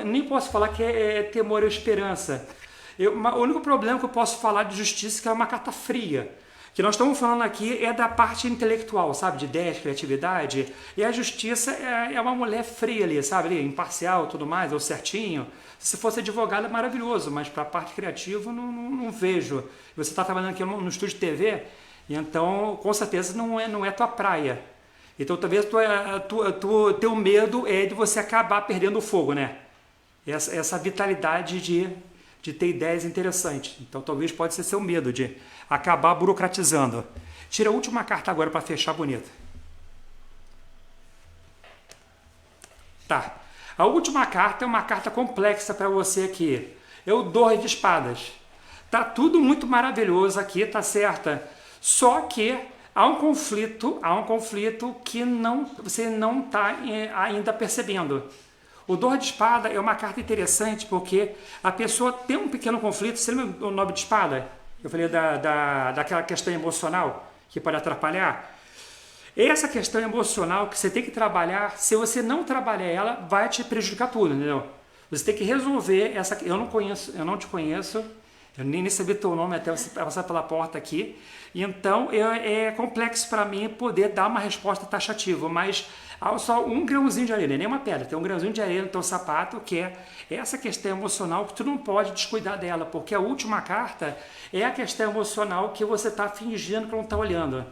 nem posso falar que é temor ou esperança. O único problema que eu posso falar de justiça é que é uma carta fria. O que nós estamos falando aqui é da parte intelectual, sabe? De ideias, criatividade. E a justiça é uma mulher fria ali, sabe? Ali, imparcial, tudo mais, ou certinho. Se fosse advogado é maravilhoso, mas para a parte criativa não vejo. Você está trabalhando aqui no estúdio de TV, então com certeza não é tua praia. Então talvez teu medo é de você acabar perdendo o fogo, né? Essa vitalidade de ter ideias interessantes. Então talvez pode ser seu medo de acabar burocratizando. Tira a última carta agora para fechar bonito. Tá. A última carta é uma carta complexa para você aqui. É o 2 de espadas. Tá tudo muito maravilhoso aqui, tá certo? Só que há um conflito que você não está ainda percebendo. O 2 de espada é uma carta interessante porque a pessoa tem um pequeno conflito. Você lembra o 9 de espada? Eu falei daquela questão emocional que pode atrapalhar. Essa questão emocional que você tem que trabalhar, se você não trabalhar ela, vai te prejudicar tudo, entendeu? Você tem que resolver essa. Eu não te conheço. Eu nem sabia teu nome até você passar pela porta aqui. Então, é complexo para mim poder dar uma resposta taxativa, mas há só um grãozinho de areia, nem uma pedra, tem um grãozinho de areia no teu sapato, que é essa questão emocional que tu não pode descuidar dela, porque a última carta é a questão emocional que você está fingindo que não está olhando,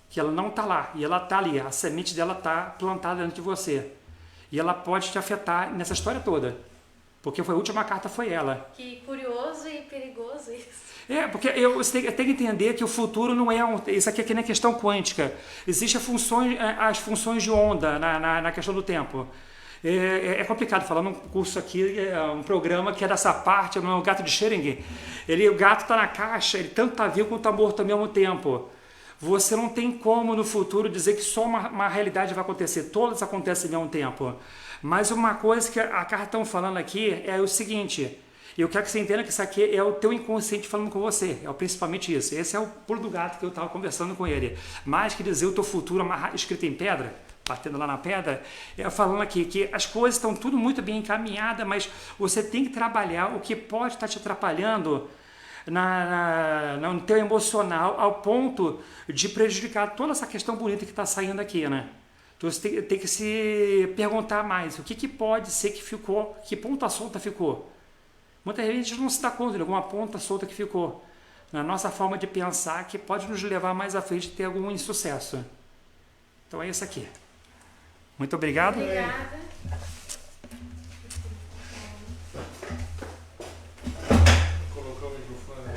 que ela não está lá, e ela está ali, a semente dela está plantada dentro de você, e ela pode te afetar nessa história toda, porque a última carta foi ela. Que curioso e perigoso isso. Porque você tem que entender que o futuro não é isso aqui é que nem questão quântica. Existem as funções de onda na questão do tempo. É complicado falar num curso aqui, um programa que é dessa parte, não é o gato de Schrödinger. O gato está na caixa, ele tanto está vivo quanto está morto ao mesmo tempo. Você não tem como no futuro dizer que só uma realidade vai acontecer, todas acontecem ao mesmo tempo. Mas uma coisa que a carta está falando aqui é o seguinte: eu quero que você entenda que isso aqui é o teu inconsciente falando com você, principalmente isso. Esse é o pulo do gato que eu estava conversando com ele. Mais que dizer o teu futuro escrito em pedra, batendo lá na pedra, falando aqui que as coisas estão tudo muito bem encaminhadas, mas você tem que trabalhar o que pode estar te atrapalhando no teu emocional ao ponto de prejudicar toda essa questão bonita que está saindo aqui, né? Então você tem que se perguntar mais, o que pode ser que ficou, que ponta solta ficou. Muitas vezes a gente não se dá conta de alguma ponta solta que ficou na nossa forma de pensar que pode nos levar mais à frente a ter algum insucesso. Então é isso aqui. Muito obrigado. Obrigada. Vou colocar o microfone agora.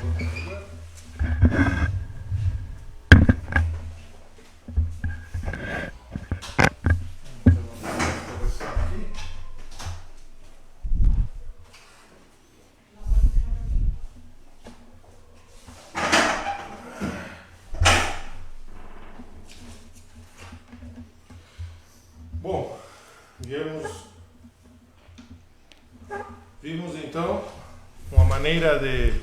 Bom, vimos então uma maneira de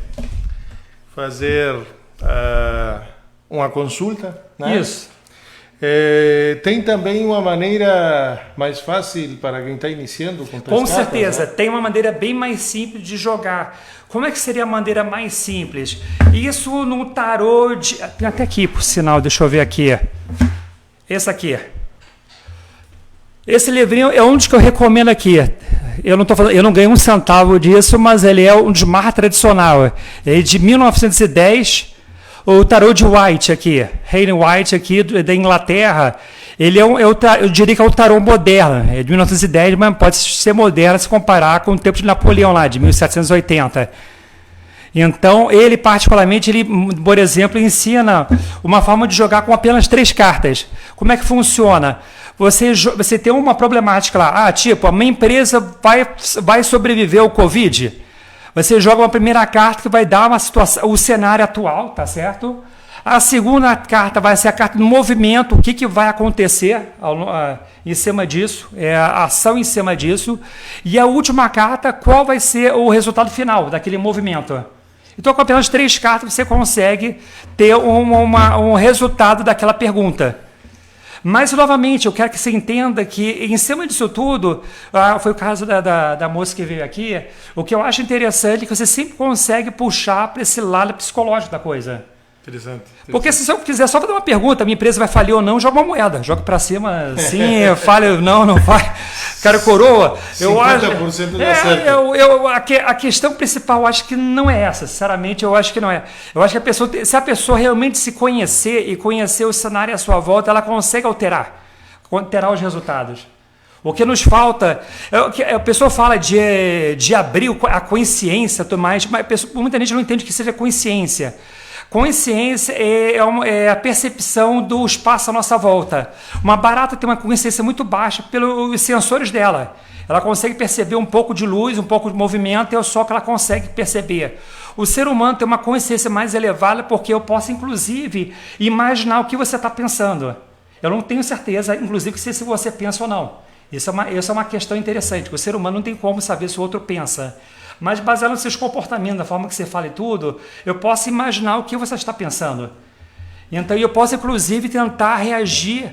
fazer uma consulta, né? Isso. Tem também uma maneira mais fácil para quem está iniciando com Com cartas, certeza, né? tem uma maneira bem mais simples de jogar. Como é que seria a maneira mais simples? Isso no tarô de... Tem até aqui, por sinal, deixa eu ver aqui. Esse aqui. Esse livrinho é um dos que eu recomendo aqui. Eu não ganhei um centavo disso, mas ele é um dos mais tradicionais. É de 1910, o tarô de White aqui, Hayden White aqui da Inglaterra. Ele eu diria que é o tarô moderno, é de 1910, mas pode ser moderno se comparar com o tempo de Napoleão lá, de 1780. Então, ele particularmente, por exemplo, ensina uma forma de jogar com apenas 3 cartas. Como é que funciona? Você tem uma problemática lá, tipo, a minha empresa vai sobreviver ao Covid. Você joga uma primeira carta que vai dar uma situação, o cenário atual, tá certo? A segunda carta vai ser a carta do movimento, o que vai acontecer em cima disso, a ação em cima disso. E a última carta, qual vai ser o resultado final daquele movimento. Então, com apenas 3 cartas, você consegue ter um resultado daquela pergunta. Mas, novamente, eu quero que você entenda que, em cima disso tudo, foi o caso da moça que veio aqui, o que eu acho interessante é que você sempre consegue puxar para esse lado psicológico da coisa. Interessante. Porque se eu quiser só fazer uma pergunta, minha empresa vai falir ou não, joga uma moeda. Joga para cima, sim, falha, não vai. Cara, coroa. 50% dá certo. A questão principal, eu acho que não é essa. Sinceramente, eu acho que não é. Eu acho que se a pessoa realmente se conhecer e conhecer o cenário à sua volta, ela consegue alterar os resultados. O que nos falta, a pessoa fala de abrir a consciência, mas muita gente não entende que seja consciência. Consciência é a percepção do espaço à nossa volta. Uma barata tem uma consciência muito baixa pelos sensores dela. Ela consegue perceber um pouco de luz, um pouco de movimento, é só que ela consegue perceber. O ser humano tem uma consciência mais elevada porque eu posso, inclusive, imaginar o que você está pensando. Eu não tenho certeza, inclusive, se você pensa ou não. Isso é uma questão interessante. O ser humano não tem como saber se o outro pensa. Mas baseado nos seus comportamentos, da forma que você fala e tudo, eu posso imaginar o que você está pensando. Então eu posso, inclusive, tentar reagir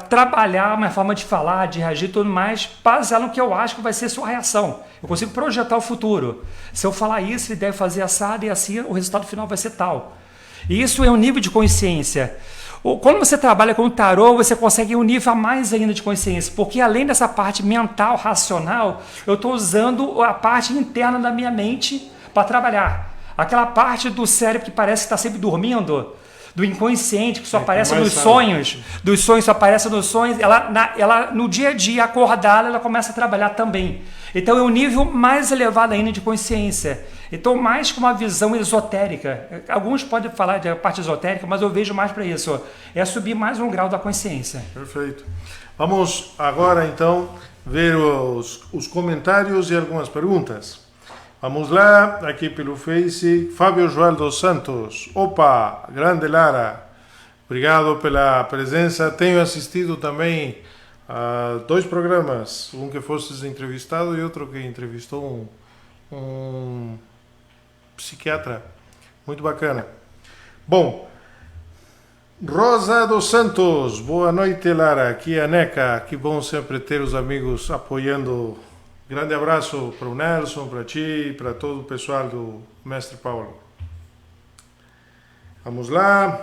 trabalhar uma forma de falar, de reagir e tudo mais, baseado no que eu acho que vai ser a sua reação. Eu consigo projetar o futuro. Se eu falar isso, ele deve fazer assado e assim o resultado final vai ser tal. E isso é um nível de consciência. Quando você trabalha com o tarô, você consegue um nível a mais ainda de consciência, porque além dessa parte mental, racional, eu estou usando a parte interna da minha mente para trabalhar. Aquela parte do cérebro que parece que está sempre dormindo, do inconsciente, que só aparece nos sonhos, dos sonhos só aparece nos sonhos, ela no dia a dia, acordada, ela começa a trabalhar também. Então é um nível mais elevado ainda de consciência. Então, mais que uma visão esotérica. Alguns podem falar de parte esotérica, mas eu vejo mais para isso. É subir mais um grau da consciência. Perfeito. Vamos agora, então, ver os comentários e algumas perguntas. Vamos lá, aqui pelo Face, Fábio Joel dos Santos. Opa, grande Lara. Obrigado pela presença. Tenho assistido também a 2 programas. Um que fostes entrevistado e outro que entrevistou um psiquiatra. Muito bacana. Bom, Rosa dos Santos. Boa noite, Lara. Aqui é a Neca. Que bom sempre ter os amigos apoiando. Grande abraço para o Nelson, para ti e para todo o pessoal do Mestre Paulo. Vamos lá.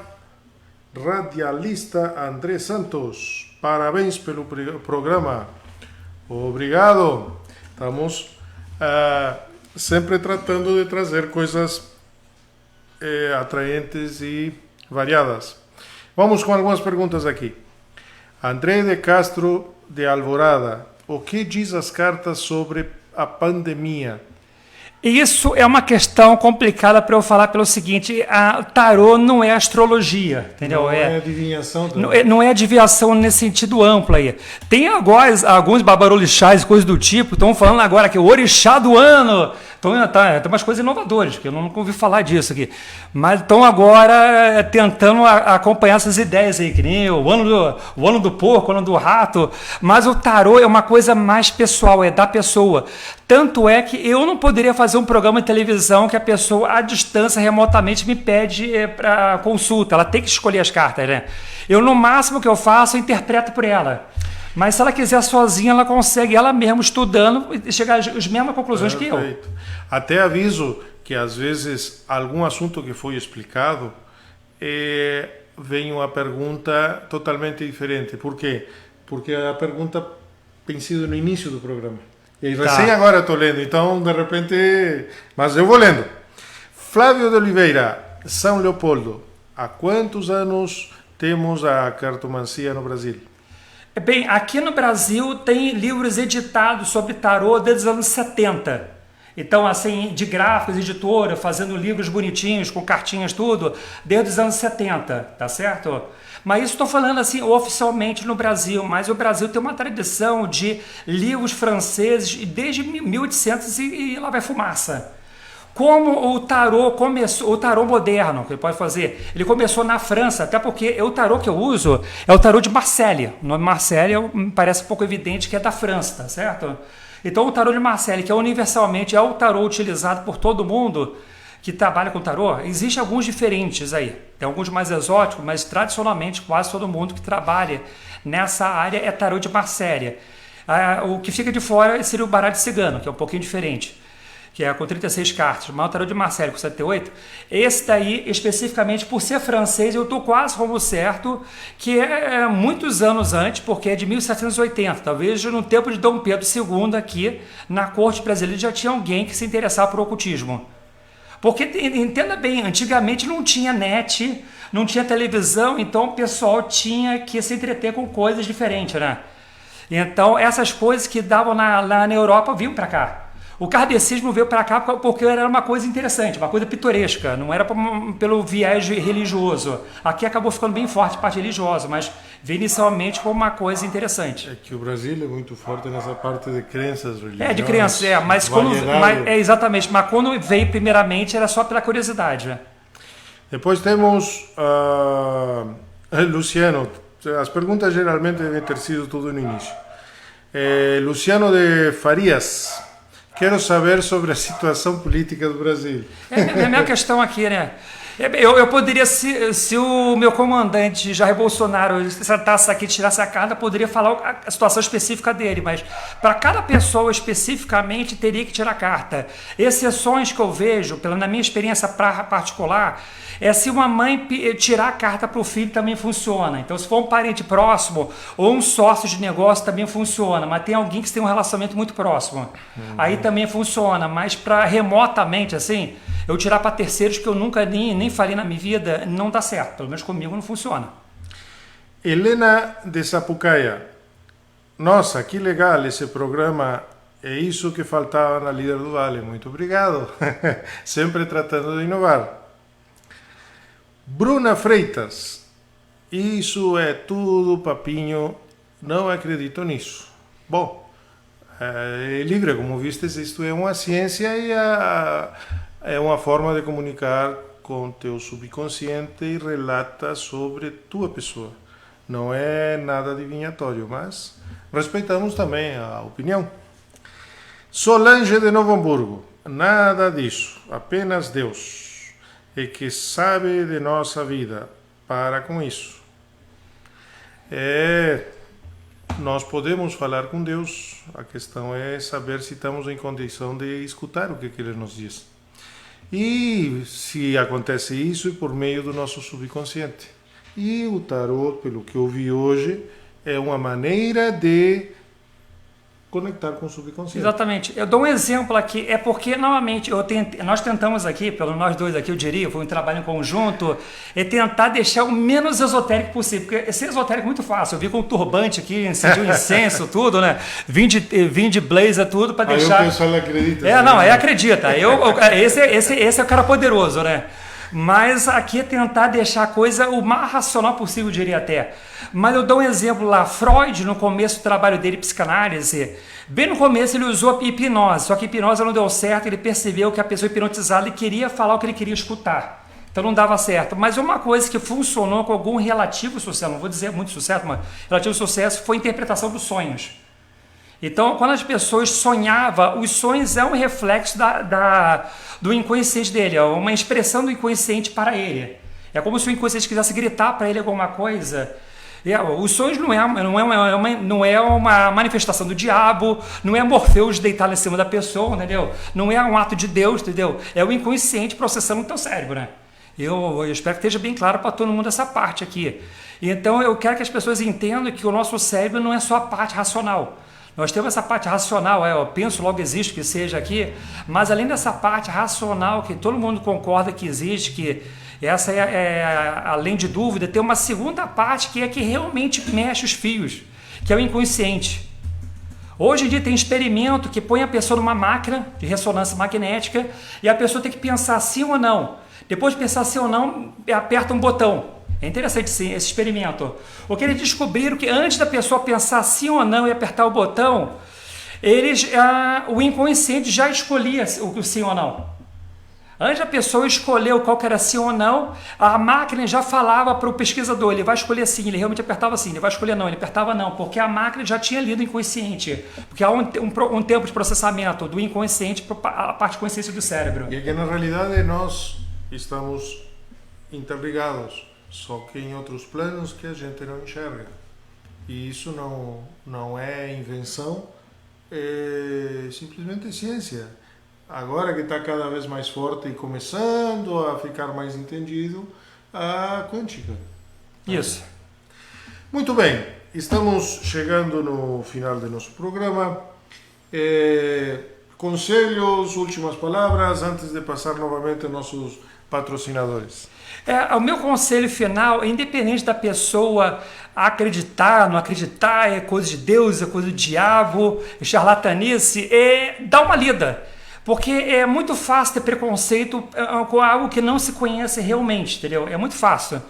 Radialista André Santos. Parabéns pelo programa. Obrigado. Estamos sempre tratando de trazer coisas atraentes e variadas. Vamos com algumas perguntas aqui. André de Castro de Alvorada. O que diz as cartas sobre a pandemia? Isso é uma questão complicada para eu falar pelo seguinte, a tarô não é astrologia, entendeu? Não é adivinhação também. Não é adivinhação nesse sentido amplo aí. Tem agora alguns babarolixás e coisas do tipo, estão falando agora que o orixá do ano, tem umas coisas inovadoras, que eu nunca ouvi falar disso aqui, mas estão agora tentando acompanhar essas ideias aí, que nem o ano do porco, o ano do rato, mas o tarô é uma coisa mais pessoal, é da pessoa. Tanto é que eu não poderia fazer um programa de televisão que a pessoa, à distância, remotamente, me pede para consulta. Ela tem que escolher as cartas, né? Eu, no máximo que eu faço, eu interpreto por ela. Mas se ela quiser sozinha, ela consegue, ela mesma, estudando, chegar às mesmas conclusões que eu. Até aviso que, às vezes, algum assunto que foi explicado, vem uma pergunta totalmente diferente. Por quê? Porque a pergunta tem sido no início do programa. E recém agora estou lendo, então de repente... Mas eu vou lendo. Flávio de Oliveira, São Leopoldo. Há quantos anos temos a cartomancia no Brasil? Bem, aqui no Brasil tem livros editados sobre tarô desde os anos 70. Então, assim, de gráficos, editora, fazendo livros bonitinhos, com cartinhas, tudo, desde os anos 70, tá certo? Mas isso estou falando assim oficialmente no Brasil, mas o Brasil tem uma tradição de livros franceses desde 1800 e lá vai fumaça. Como o tarô começou, o tarô moderno, que ele pode fazer, ele começou na França, até porque o tarô que eu uso é o tarô de Marseille. O nome Marseille me parece um pouco evidente que é da França, tá certo? Então o tarô de Marseille, que é universalmente o tarô utilizado por todo mundo que trabalha com tarô, existem alguns diferentes aí. Tem alguns mais exóticos, mas tradicionalmente quase todo mundo que trabalha nessa área é tarô de Marseille. O que fica de fora seria o baralho cigano, que é um pouquinho diferente, que é com 36 cartas, mas o tarô de Marseille com 78. Esse daí, especificamente por ser francês, eu estou quase como certo, que é muitos anos antes, porque é de 1780. Talvez no tempo de Dom Pedro II aqui, na corte brasileira, já tinha alguém que se interessava por ocultismo. Porque, entenda bem, antigamente não tinha net, não tinha televisão, então o pessoal tinha que se entreter com coisas diferentes, né? Então, essas coisas que davam lá na Europa vinham para cá. O kardecismo veio para cá porque era uma coisa interessante, uma coisa pitoresca, não era pelo viés religioso. Aqui acabou ficando bem forte a parte religiosa, mas veio inicialmente como uma coisa interessante. É que o Brasil é muito forte nessa parte de crenças religiosas. De crenças, mas exatamente, mas quando veio primeiramente era só pela curiosidade. Né? Depois temos Luciano, as perguntas geralmente devem ter sido tudo no início. Luciano de Farias. Quero saber sobre a situação política do Brasil. É a minha questão aqui, né? Eu poderia, se o meu comandante Jair Bolsonaro sentasse aqui e tirasse a carta, poderia falar a situação específica dele, mas para cada pessoa especificamente teria que tirar a carta. Exceções que eu vejo, na minha experiência particular, é se uma mãe tirar a carta para o filho também funciona. Então, se for um parente próximo ou um sócio de negócio também funciona, mas tem alguém que tem um relacionamento muito próximo. Aí também funciona, mas para remotamente, assim, eu tirar para terceiros que eu nunca nem falei na minha vida, não dá certo. Pelo menos comigo não funciona. Helena de Sapucaia. Nossa, que legal esse programa. É isso que faltava na Líder do Vale. Muito obrigado. Sempre tratando de inovar. Bruna Freitas. Isso é tudo papinho. Não acredito nisso. Bom, é livre, como vistes, isto é uma ciência e é uma forma de comunicar com teu subconsciente e relata sobre tua pessoa. Não é nada adivinhatório, mas respeitamos também a opinião. Solange de Novo Hamburgo. Nada disso, apenas Deus. E que sabe de nossa vida. Para com isso. Nós podemos falar com Deus. A questão é saber se estamos em condição de escutar o que Ele nos diz. E se acontece isso, é por meio do nosso subconsciente. E o tarot, pelo que eu vi hoje, é uma maneira de conectar com o subconsciente. Exatamente. Eu dou um exemplo aqui, é porque, novamente, nós tentamos aqui, nós dois aqui, eu diria, foi um trabalho em conjunto, é tentar deixar o menos esotérico possível, porque ser esotérico é muito fácil. Eu vi com um turbante aqui, incendiu incenso, tudo, né? Vim de blazer, tudo, para deixar... Aí o pessoal acredita. Acredita. Esse é o cara poderoso, né? Mas aqui é tentar deixar a coisa o mais racional possível, eu diria até. Mas eu dou um exemplo lá. Freud, no começo do trabalho dele, psicanálise, bem no começo ele usou hipnose, só que a hipnose não deu certo, ele percebeu que a pessoa hipnotizada queria falar o que ele queria escutar. Então não dava certo. Mas uma coisa que funcionou com algum relativo sucesso, não vou dizer muito sucesso, mas relativo sucesso, foi a interpretação dos sonhos. Então, quando as pessoas sonhavam, os sonhos é um reflexo do inconsciente dele, é uma expressão do inconsciente para ele. É como se o inconsciente quisesse gritar para ele alguma coisa. Os sonhos não é uma manifestação do diabo, não é Morfeus deitado em cima da pessoa, entendeu? Não é um ato de Deus, entendeu? É o inconsciente processando no teu cérebro, né? Eu espero que esteja bem claro para todo mundo essa parte aqui. Então, eu quero que as pessoas entendam que o nosso cérebro não é só a parte racional. Nós temos essa parte racional, eu penso, logo existe, que seja aqui, mas além dessa parte racional, que todo mundo concorda que existe, que essa além de dúvida, tem uma segunda parte que é que realmente mexe os fios, que é o inconsciente. Hoje em dia tem experimento que põe a pessoa numa máquina de ressonância magnética e a pessoa tem que pensar sim ou não. Depois de pensar sim ou não, aperta um botão. É interessante sim, esse experimento. O que eles descobriram que antes da pessoa pensar sim ou não e apertar o botão, o inconsciente já escolhia o sim ou não. Antes da pessoa escolher qual que era sim ou não, a máquina já falava para o pesquisador, ele vai escolher sim, ele realmente apertava sim, ele vai escolher não, ele apertava não, porque a máquina já tinha lido o inconsciente, porque há um tempo de processamento do inconsciente para a parte consciente do cérebro. E que na realidade nós estamos interligados, só que em outros planos que a gente não enxerga. E isso não é invenção, é simplesmente ciência. Agora que está cada vez mais forte e começando a ficar mais entendido, a quântica. Isso. Muito bem, estamos chegando no final do nosso programa. Conselhos, últimas palavras, antes de passar novamente aos nossos patrocinadores. O meu conselho final, independente da pessoa acreditar, não acreditar, é coisa de Deus, é coisa do diabo, é charlatanice, dá uma lida. Porque é muito fácil ter preconceito com algo que não se conhece realmente, entendeu? É muito fácil.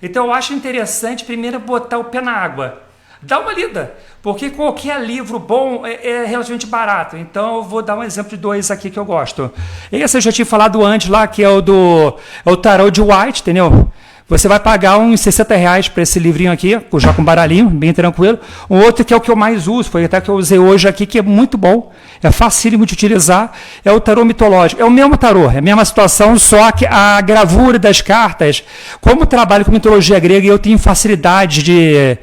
Então eu acho interessante primeiro botar o pé na água. Dá uma lida, porque qualquer livro bom é relativamente barato. Então eu vou dar um exemplo de dois aqui que eu gosto. Esse eu já tinha falado antes lá, que é o Tarot de White, entendeu? Você vai pagar uns R$60 para esse livrinho aqui, já com baralhinho, bem tranquilo. Um outro que é o que eu mais uso, foi até que eu usei hoje aqui, que é muito bom, é facílimo de utilizar, é o tarô mitológico. É o mesmo tarô, é a mesma situação, só que a gravura das cartas, como eu trabalho com mitologia grega e eu tenho facilidade de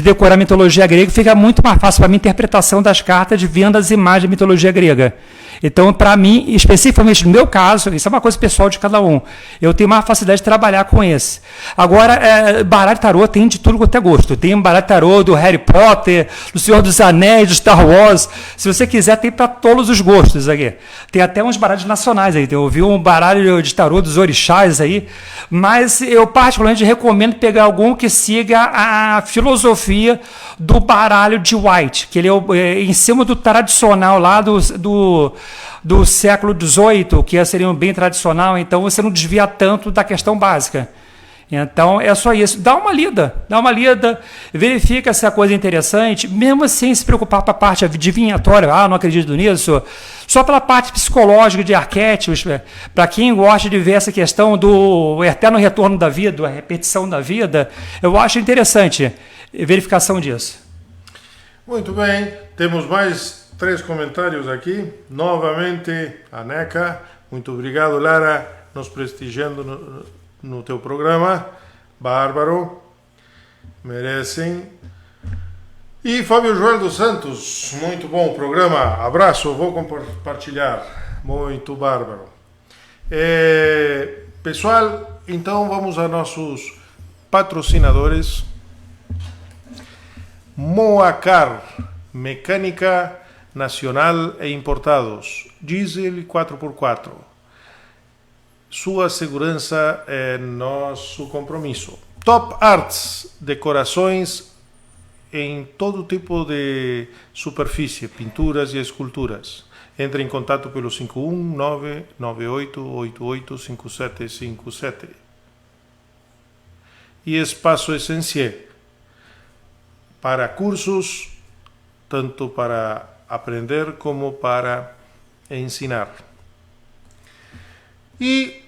decorar mitologia grega, fica muito mais fácil para a minha interpretação das cartas vendo as imagens de mitologia grega. Então, para mim, especificamente no meu caso, isso é uma coisa pessoal de cada um, eu tenho mais facilidade de trabalhar com esse. Agora, baralho tarô tem de tudo quanto é gosto. Tem um baralho tarô do Harry Potter, do Senhor dos Anéis, do Star Wars. Se você quiser, tem para todos os gostos aqui. Tem até uns baralhos nacionais aí. Eu vi um baralho de tarô dos orixás aí, mas eu particularmente recomendo pegar algum que siga a filosofia do baralho de White, que ele é em cima do tradicional lá do século XVIII, que seria um bem tradicional, então você não desvia tanto da questão básica. Então é só isso. Dá uma lida, verifica se a coisa é interessante, mesmo sem se preocupar com a parte adivinhatória, não acredito nisso, só pela parte psicológica de arquétipos, para quem gosta de ver essa questão do eterno retorno da vida, a repetição da vida, eu acho interessante verificação disso. Muito bem, temos mais 3 comentários aqui. Novamente, a Neca. Muito obrigado, Lara, nos prestigiando no teu programa. Bárbaro. Merecem. E Fábio Joel dos Santos. Muito bom programa. Abraço, vou compartilhar. Muito bárbaro. Pessoal, então vamos a nossos patrocinadores. Moacar, mecânica nacional e importados, diesel 4x4. Sua segurança é nosso compromisso. Top Arts, decorações em todo tipo de superfície, pinturas e esculturas. Entre em contato pelo 51998885757. E Espaço Essencial, para cursos, tanto para aprender como para ensinar. E,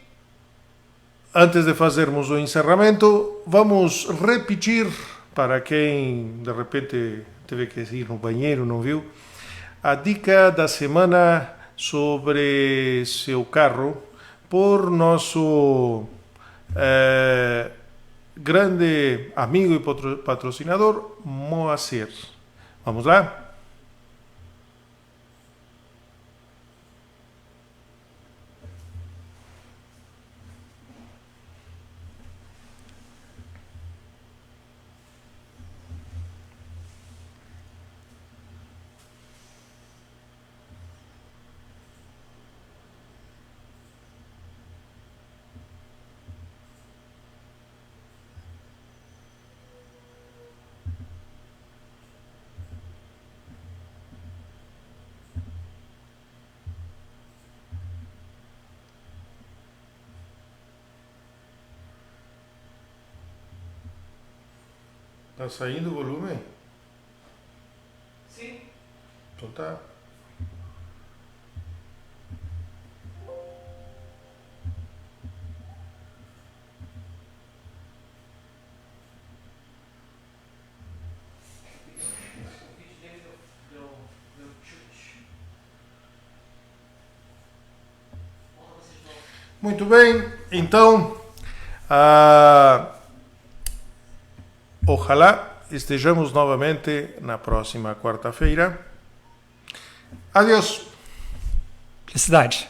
antes de fazermos o encerramento, vamos repetir, para quem de repente teve que ir no banheiro, não viu, a dica da semana sobre seu carro por nosso grande amigo e patrocinador, Moacir. Vamos lá? Tá saindo o volume? Sim. Então tá. Muito bem, então ojalá estejamos novamente na próxima quarta-feira. Adeus. Felicidade.